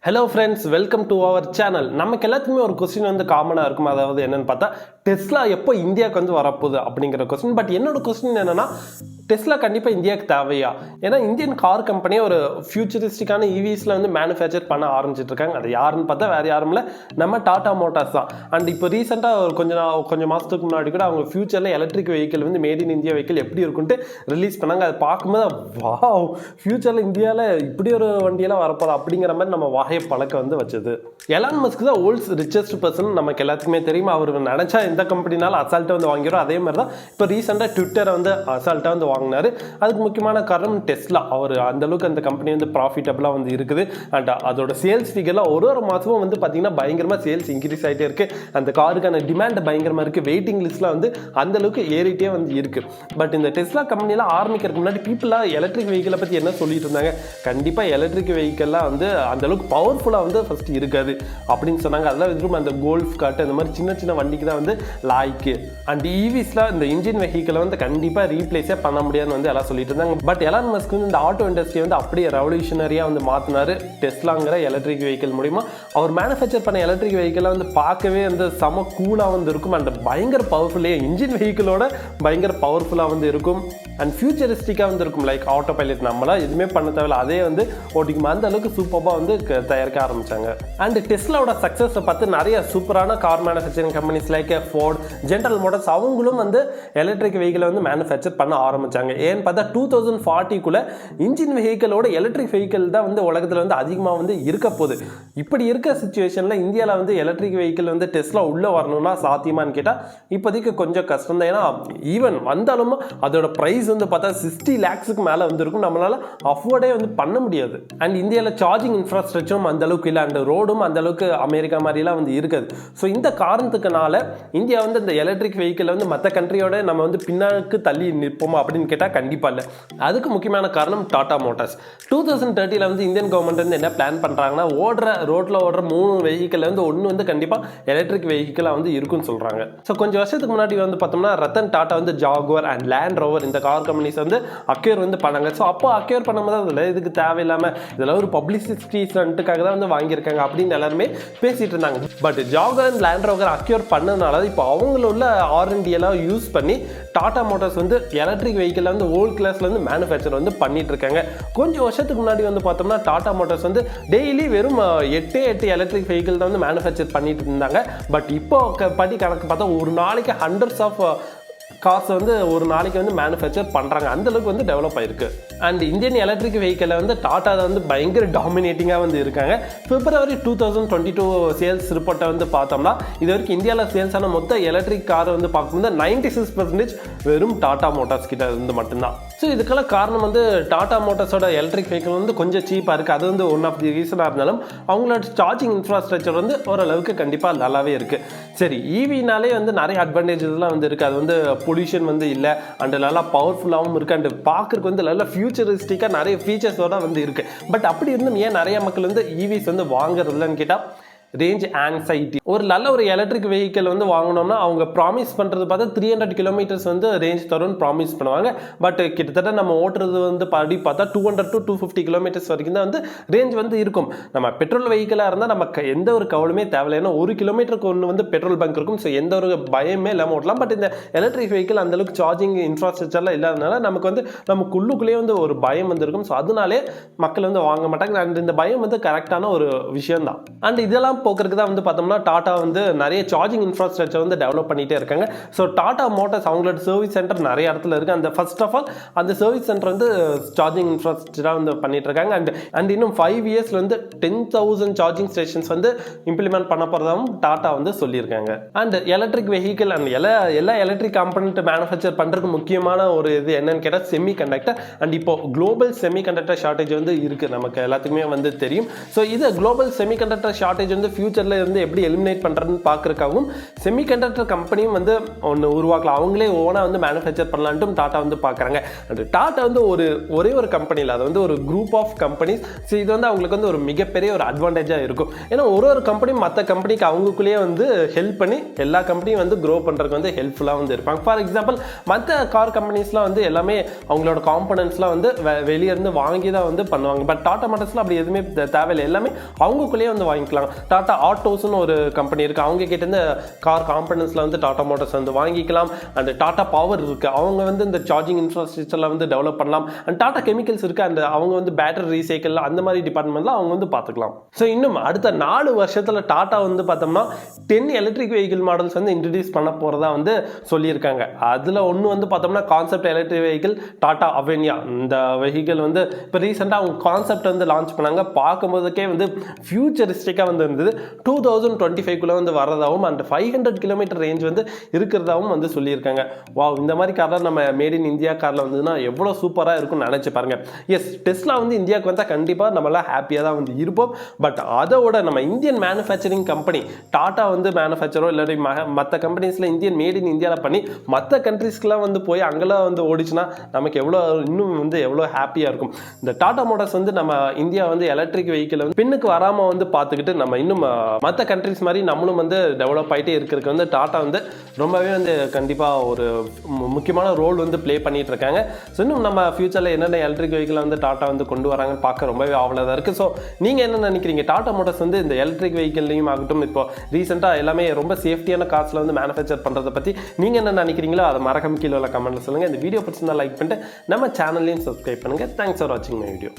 Hello friends, welcome to our channel. நமக்கு எல்லாத்துக்குமே ஒரு क्वेश्चन வந்து காமனா இருக்கும். அதாவது என்னன்னு பார்த்தா டெஸ்லா எப்போ இந்தியாவுக்கு வந்து வரப்போகுது அப்படிங்கிற क्वेश्चन. பட் என்னோட क्वेश्चन என்னன்னா டெஸ்லா கண்டிப்பா இந்தியாவுக்கு தேவையா? ஏன்னா இந்தியன் கார் கம்பெனி ஒரு ஃபியூச்சரிஸ்டிக்கான ஈவிஸ்ல வந்து மேனுஃபேக்சர் பண்ண ஆரம்பிச்சிட்டு இருக்காங்க. அது யாருன்னு பார்த்தா வேற யாரும் இல்லை, நம்ம டாடா மோட்டார்ஸ் தான். அண்ட் இப்போ ரீசெண்டாக ஒரு கொஞ்சம் மாதத்துக்கு முன்னாடி கூட அவங்க ஃபியூச்சரில் எலக்ட்ரிக் வெஹிக்கிள் வந்து மேட் இன் இந்தியா வெஹிக்கிள் எப்படி இருக்குன்ட்டு ரிலீஸ் பண்ணாங்க. அதை பார்க்கும்போது வாவ், ஃபியூச்சரில் இந்தியாவில் இப்படி ஒரு வண்டியெல்லாம் வரப்போதா அப்படிங்கிற மாதிரி நம்ம வாயை பழக்க வந்து வச்சது. எலான் மஸ்க் தான் வேர்ல்ட்ஸ் ரிச்சஸ்ட் பர்சன், நமக்கு எல்லாத்துக்குமே தெரியும். அவர் நினச்சா எந்த கம்பெனினாலும் அசால்ட்டாக வந்து வாங்கிடும். அதே மாதிரி தான் இப்போ ரீசெண்டாக ட்விட்டரை வந்து அசால்ட்டாக வந்து வாங்கினாரு. அதுக்கு முக்கியமான காரணம் டெஸ்லா. அவர் அந்தளவுக்கு அந்த கம்பெனி வந்து ப்ராஃபிட்டபிளாக வந்து இருக்குது. அண்ட் அதோட சேல்ஸ் ஃபிகர்லாம் ஒரு மாதமும் வந்து பார்த்தீங்கன்னா பயங்கரமாக சேல்ஸ் இன்க்ரீஸ் ஆகிட்டே இருக்குது. அந்த காருக்கான டிமாண்ட் பயங்கரமாக இருக்குது. வெயிட்டிங் லிஸ்ட்லாம் வந்து அந்தளவுக்கு ஏறிட்டே வந்து இருக்குது. பட் இந்த டெஸ்லா கம்பெனியில் ஆரம்பிக்கிறதுக்கு முன்னாடி பீப்புளாக எலக்ட்ரிக் வெஹிக்கிளை பற்றி என்ன சொல்லிட்டு இருந்தாங்க? கண்டிப்பாக எலக்ட்ரிக் வெஹிக்கிள்லாம் வந்து அந்தளவுக்கு பவர்ஃபுல்லாக வந்து ஃபஸ்ட்டு இருக்காது அப்படின்னு சொன்னாங்க. அதெல்லாம் எதுவும் அந்த கோல்ஃப் காட்டு அந்த மாதிரி சின்ன சின்ன வண்டிக்கு தான் வந்து லாய்க்கு. அண்ட் ஈவிஸில் இந்த இன்ஜின் வெஹிக்கிளை வந்து கண்டிப்பாக ரீப்ளேஸே பண்ண முடியாதுன்னு வந்து எல்லாம் சொல்லிட்டு இருந்தாங்க. பட் எலான் மஸ்க் வந்து இந்த ஆட்டோ இண்டஸ்ட்ரி வந்து அப்படியே ரெவல்யூஷனரியாக வந்து மாற்றினாரு டெஸ்லாங்கிற எலக்ட்ரிக் வெஹிக்கிள் மூலிமா. அவர் மேனுஃபேக்சர் பண்ண எலக்ட்ரிக் வெஹிக்கிளை வந்து பார்க்கவே வந்து செம கூலாக வந்து இருக்கும். அண்ட் பயங்கர பவர்ஃபுல்லே இன்ஜின் வெஹிக்கிளோட பயங்கர பவர்ஃபுல்லாக வந்து இருக்கும். அண்ட் ஃபியூச்சரிஸ்டிக்காக வந்து இருக்கும். லைக் ஆட்டோ பைலட் நம்மளாம் எதுவுமே பண்ண தேவையில்ல, அதே வந்து ஓட்டிக்குமா அந்த அளவுக்கு சூப்பராக வந்து தயாரிக்க ஆரம்பித்தாங்க. அண்ட் டெஸ்லாவோட சக்ஸஸை பார்த்து நிறைய சூப்பரான car manufacturing companies like Ford, General Motors அவங்களும் வந்து எலக்ட்ரிக் வெஹிக்கிளை வந்து மேனுஃபேக்சர் பண்ண ஆரம்பித்தாங்க. ஏன்னு பார்த்தா 2040 இன்ஜின் வெஹிக்கிளோட எலக்ட்ரிக் வெஹிக்கிள் தான் வந்து உலகத்தில் வந்து அதிகமாக வந்து இருக்க போகுது. இப்படி இருக்க சுச்சுவேஷனில் இந்தியாவில் வந்து எலக்ட்ரிக் வெஹிக்கிள் வந்து டெஸ்லா உள்ளே வரணும்னா சாத்தியமானு கேட்டால் இப்போதைக்கு கொஞ்சம் கஷ்டம் தான். ஏன்னா ஈவன் வந்தாலும் அதோட ப்ரைஸ் வந்து பார்த்தா 60 lakhs மேலே வந்து இருக்கும். நம்மளால அஃபோர்டே வந்து பண்ண முடியாது. அண்ட் இந்தியாவில் சார்ஜிங் இன்ஃப்ராஸ்ட்ரக்சரும் அந்த அளவுக்கு இல்லை, அண்ட் ரோடும் அந்த அளவுக்கு அமெரிக்கா மாதிரிலாம் வந்து இருக்காது. ஸோ இந்த காரணத்துக்குனால இந்தியா வந்து இந்த எலக்ட்ரிக் வெஹிக்கிளை வந்து மற்ற கண்ட்ரியோட நம்ம வந்து பின்னாக்கு தள்ளி நிற்போமா அப்படின்னு கேட்டால் கண்டிப்பாக இல்லை. அதுக்கு முக்கியமான காரணம் டாடா மோட்டார்ஸ். 2030 வந்து இந்தியன் கவர்மெண்ட் வந்து என்ன பிளான் பண்ணுறாங்கன்னா ரோட்டில் ஓடுற 3 வெஹிக்கிள் வந்து ஒன்று வந்து கண்டிப்பாக எலக்ட்ரிக் வெஹிக்கிளாக வந்து இருக்குன்னு சொல்கிறாங்க. ஸோ கொஞ்சம் வருஷத்துக்கு முன்னாடி வந்து பார்த்தோம்னா ரத்தன் டாடா வந்து ஜாகுவார் அண்ட் லேண்ட் ரோவர் இந்த கார் கம்பெனிஸ் வந்து அக்யூர் வந்து பண்ணாங்க. ஸோ அப்போ அக்யூர் பண்ணும்போது அதில் இதுக்கு தேவையில்லாமல் இதெல்லாம் ஒரு பப்ளிசிட்டி ஸ்டண்ட்டுக்காக தான் வந்து வாங்கியிருக்காங்க அப்படின்னு எல்லாருமே பேசிகிட்டு இருந்தாங்க. But Jaguar and land rover அக்யூர் பண்ணதுனால இப்போ அவங்கள உள்ள R&D எல்லாம் யூஸ் பண்ணி டாடா மோட்டார்ஸ் வந்து எலக்ட்ரிக் வெஹிக்கிள் வந்து வேர்ல்ட் கிளாஸ்ல வந்து மேனுஃபேக்சர் வந்து பண்ணிட்டு இருக்காங்க. கொஞ்சம் வருஷத்துக்கு முன்னாடி வந்து பார்த்தோம்னா டாடா மோட்டார்ஸ் வந்து டெய்லி வெறும் 8 எலக்ட்ரிக் வெஹிக்கிள் தான் வந்து மேனுஃபேக்சர் பண்ணிட்டு இருந்தாங்க. பட் இப்போ படி கணக்கு பார்த்தா ஒரு நாளைக்கு ஹண்ட்ரட்ஸ் ஆஃப் கார்ஸ் வந்து ஒரு நாளைக்கு வந்து மேனுஃபேக்சர் பண்ணுறாங்க. அந்தளவுக்கு வந்து டெவலப் ஆயிருக்கு. அண்ட் இந்தியன் எலக்ட்ரிக் வெஹிக்கிளை வந்து டாட்டா வந்து பயங்கர டாமினேட்டிங்காக வந்து இருக்காங்க. February 2022 சேல்ஸ் ரிப்போர்ட்டை வந்து பார்த்தோம்னா இது வரைக்கும் இந்தியாவில் சேல்ஸ் ஆன மொத்த எலக்ட்ரிக் காரை வந்து பார்க்கும்போது 96% வெறும் டாடா மோட்டார்ஸ் கிட்ட இருந்து மட்டும்தான். ஸோ இதுக்கெல்லாம் காரணம் வந்து டாடா மோட்டார்ஸோட எலக்ட்ரிக் வெஹிக்கிள் வந்து கொஞ்சம் சீப்பாக இருக்குது. அது வந்து ஒன் ஆஃப் தி ரீசனாக இருந்தாலும் அவங்களோட சார்ஜிங் இன்ஃப்ராஸ்ட்ரக்சர் வந்து ஓரளவுக்கு கண்டிப்பாக நல்லாவே இருக்குது. சரி, ஈவினாலே வந்து நிறைய அட்வான்டேஜஸ்லாம் வந்து இருக்குது. அது வந்து பொல்யூஷன் வந்து இல்லை, அண்ட் நல்லா பவர்ஃபுல்லாகவும் இருக்குது, அண்ட் பார்க்குறதுக்கு வந்து நல்லா ஃபியூச்சரிஸ்டிக்காக நிறைய ஃபீச்சர்ஸோட வந்து இருக்குது. பட் அப்படி இருந்தும் ஏன் நிறைய மக்கள் வந்து ஈவிஸ் வந்து வாங்குறதுலன்னு கேட்டால் ரேஞ்ச் ஆங்ஸைட்டி. ஒரு நல்ல ஒரு எலக்ட்ரிக் வெஹிக்கிள் வந்து வாங்கினோம்னா அவங்க ப்ராமிஸ் பண்ணுறது பார்த்தா 300 kilometers வந்து ரேஞ்ச் தரும்னு ப்ராமிஸ் பண்ணுவாங்க. பட் கிட்டத்தட்ட நம்ம ஓட்டுறது வந்து படி பார்த்தா 200 to 250 kilometers வரைக்கும் தான் வந்து ரேஞ்ச் வந்து இருக்கும். நம்ம பெட்ரோல் வெஹிக்கிளாக இருந்தால் நமக்கு எந்த ஒரு கவலையுமே தேவையில்லை. ஏன்னா 1 kilometerக்கு ஒன்று வந்து பெட்ரோல் பங்க் இருக்கும். ஸோ எந்த ஒரு பயமே இல்லாமல் ஓட்டலாம். பட் இந்த எலக்ட்ரிக் வெஹிக்கிள் அந்தளவுக்கு சார்ஜிங் இன்ஃப்ராஸ்ட்ரக்சர்லாம் இல்லாதனால நமக்கு வந்து நமக்குள்ளுக்குள்ளேயே வந்து ஒரு பயம் வந்து இருக்கும். ஸோ அதனாலே மக்கள் வந்து வாங்க மாட்டாங்க. அண்ட் இந்த பயம் வந்து கரெக்டான ஒரு விஷயம் தான். அண்ட் இதெல்லாம் போக்குறதுக்கு தான் வந்து பார்த்தோம்னா டாடா வந்து நிறைய சார்ஜிங் இன்ஃப்ராஸ்ட்ரக்சர் வந்து டெவலப் பண்ணிட்டே இருக்காங்க. ஸோ டாடா மோட்டார்ஸ் அவங்களோட சர்வீஸ் சென்டர் நிறைய இடத்துல இருக்குது. அந்த ஃபர்ஸ்ட் ஆஃப் ஆல் அந்த சர்வீஸ் சென்டர் வந்து சார்ஜிங் இன்ஃப்ராஸ்ட்ரக்சராக வந்து பண்ணிட்டு இருக்காங்க. அண்ட் இன்னும் 5 years வந்து 10,000 சார்ஜிங் ஸ்டேஷன்ஸ் வந்து இம்ப்ளிமெண்ட் பண்ண போகிறதாகவும் டாடா வந்து சொல்லியிருக்காங்க. அண்ட் எலக்ட்ரிக் வெஹிக்கிள் அண்ட் எல்லா எலக்ட்ரிக் காம்பனண்ட் மேனுஃபேக்சர் பண்ணுறதுக்கு முக்கியமான ஒரு இது என்னன்னு கேட்டால் செமி கண்டக்டர். அண்ட் இப்போ குளோபல் செமி கண்டக்டர் ஷார்ட்டேஜ் வந்து இருக்குது, நமக்கு எல்லாத்துக்குமே வந்து தெரியும். ஸோ இது குளோபல் செமி கண்டக்டர் ஷார்ட்டேஜ் வந்து ஃபியூச்சரில் இருந்து எப்படி எலிமினேட் பண்ணுறதுன்னு பார்க்குறக்காகவும் செமிகண்டக்டர் கம்பெனியும் வந்து ஒன்று உருவாக்கலாம், அவங்களே ஓனாக வந்து மேனுஃபேக்சர் பண்ணலான்ட்டும் டாட்டா வந்து பார்க்குறாங்க. அண்ட் டாட்டா வந்து ஒரே ஒரு கம்பெனியில், அது வந்து ஒரு குரூப் ஆஃப் கம்பெனிஸ். ஸோ இது வந்து அவங்களுக்கு வந்து ஒரு மிகப்பெரிய ஒரு அட்வான்டேஜாக இருக்கும். ஏன்னா ஒரு கம்பெனியும் மற்ற கம்பெனிக்கு அவங்களுக்குள்ளேயே வந்து ஹெல்ப் பண்ணி எல்லா கம்பெனியும் வந்து க்ரோ பண்ணுறதுக்கு வந்து ஹெல்ப்ஃபுல்லாக வந்து இருப்பாங்க. ஃபார் எக்ஸாம்பிள் மற்ற கார் கம்பெனிஸ்லாம் வந்து எல்லாமே அவங்களோட காம்பனன்ட்ஸ்லாம் வந்து வெளியே இருந்து வாங்கி தான் வந்து பண்ணுவாங்க. பட் டாடா மோட்டார்ஸ்ல அப்படி எதுவுமே தேவையில்லை, எல்லாமே அவங்களுக்குள்ளேயே வந்து வாங்கிக்கலாம். டாடா ஆட்டோஸ்னு ஒரு கம்பெனி இருக்குது, அவங்க கிட்ட இருந்து கார் காம்பனன்ட்ஸ்ல வந்து டாடா மோட்டார்ஸ் வந்து வாங்கிக்கலாம். அண்ட் டாடா பவர் இருக்குது, அவங்க வந்து இந்த சார்ஜிங் இன்ஃப்ராஸ்ட்ரக்சர்ல வந்து டெவலப் பண்ணலாம். அண்ட் டாடா கெமிக்கல்ஸ் இருக்குது, அண்ட் அவங்க வந்து பேட்டரி ரீசைக்கிள் அந்த மாதிரி டிபார்ட்மெண்ட்ல அவங்க வந்து பார்த்துக்கலாம். ஸோ இன்னும் அடுத்த 4 வருஷத்தில் டாடா வந்து பார்த்தோம்னா 10 எலக்ட்ரிக் வெஹிக்கிள் மாடல்ஸ் வந்து இன்ட்ரடியூஸ் பண்ண போகிறதா வந்து சொல்லியிருக்காங்க. அதில் ஒன்று வந்து பார்த்தோம்னா கான்செப்ட் எலக்ட்ரிக் வெஹிக்கிள் டாடா அவென்யா. இந்த வெஹிக்கிள் வந்து இப்போ ரீசெண்டாக அவங்க கான்செப்ட் வந்து லான்ச் பண்ணாங்க. பார்க்கும்போதுக்கே வந்து ஃபியூச்சரிஸ்டிக்காக வந்து இருந்தது. 2025 வந்து வரதாகவும் அண்ட் 500 கிலோமீட்டர் ரேஞ்ச் வந்து இருக்கிறதாகவும் வந்து சொல்லியிருக்காங்க. வாவ், இந்த மாதிரி கார்லாம் நம்ம மேட் இன் இந்தியா காரில் வந்ததுன்னா எவ்வளோ சூப்பராக இருக்கும்னு நினச்சி பாருங்க. எஸ், டெஸ்லா வந்து இந்தியாவுக்கு வந்தால் கண்டிப்பாக நம்மளாம் ஹாப்பியாக தான் வந்து இருப்போம். பட் அதோட நம்ம இந்தியன் மேனுஃபேக்சரிங் கம்பெனி டாடா வந்து மேனுஃபேக்சரோ இல்லாட்டி மற்ற கம்பெனிஸில் இந்தியன் மேட் இன் இந்தியாவில் பண்ணி மற்ற கண்ட்ரீஸ்க்குலாம் வந்து போய் அங்கெல்லாம் வந்து ஓடிச்சுன்னா நமக்கு எவ்வளோ இன்னும் வந்து எவ்வளோ ஹாப்பியாக இருக்கும். இந்த டாடா மோட்டார்ஸ் வந்து நம்ம இந்தியா வந்து எலக்ட்ரிக் வெஹிக்கிள் வந்து பின்னுக்கு வராமல் வந்து பார்த்துக்கிட்டு நம்ம இன்னும் மற்ற கண்ட்ரிஸ் மாதிரி நம்மளும் வந்து டெவலப் ஆகிட்டே இருக்கிறதுக்கு வந்து டாடா வந்து ரொம்பவே வந்து கண்டிப்பாக ஒரு முக்கியமான ரோல் வந்து ப்ளே பண்ணிட்டு இருக்காங்க. ஸோ இன்னும் நம்ம ஃபியூச்சரில் என்னென்ன எலக்ட்ரிக் வெஹிக்கிள் வந்து டாடா வந்து கொண்டு வராங்கன்னு பார்க்க ரொம்பவே ஆவலாக தான் இருக்குது. ஸோ நீங்கள் என்ன நினைக்கிறீங்க? டாடா மோட்டார்ஸ் வந்து இந்த எலக்ட்ரிக் வெஹிக்கிள்லையும் ஆகட்டும், இப்போ ரீசெண்டாக எல்லாமே ரொம்ப சேஃப்டியான கார்ஸில் வந்து மேனுஃபேக்சர் பண்ணுறதை பற்றி நீங்கள் என்ன நினைக்கிறீங்களோ அதை மறக்காம கீழே உள்ள கமெண்ட்டில் சொல்லுங்கள். இந்த வீடியோ பிடிச்சிருந்தா லைக் பண்ணிட்டு நம்ம சேனல்லையும் சப்ஸ்கிரைப் பண்ணுங்கள். தேங்க்ஸ் ஃபார் வாட்சிங் மை வீடியோ.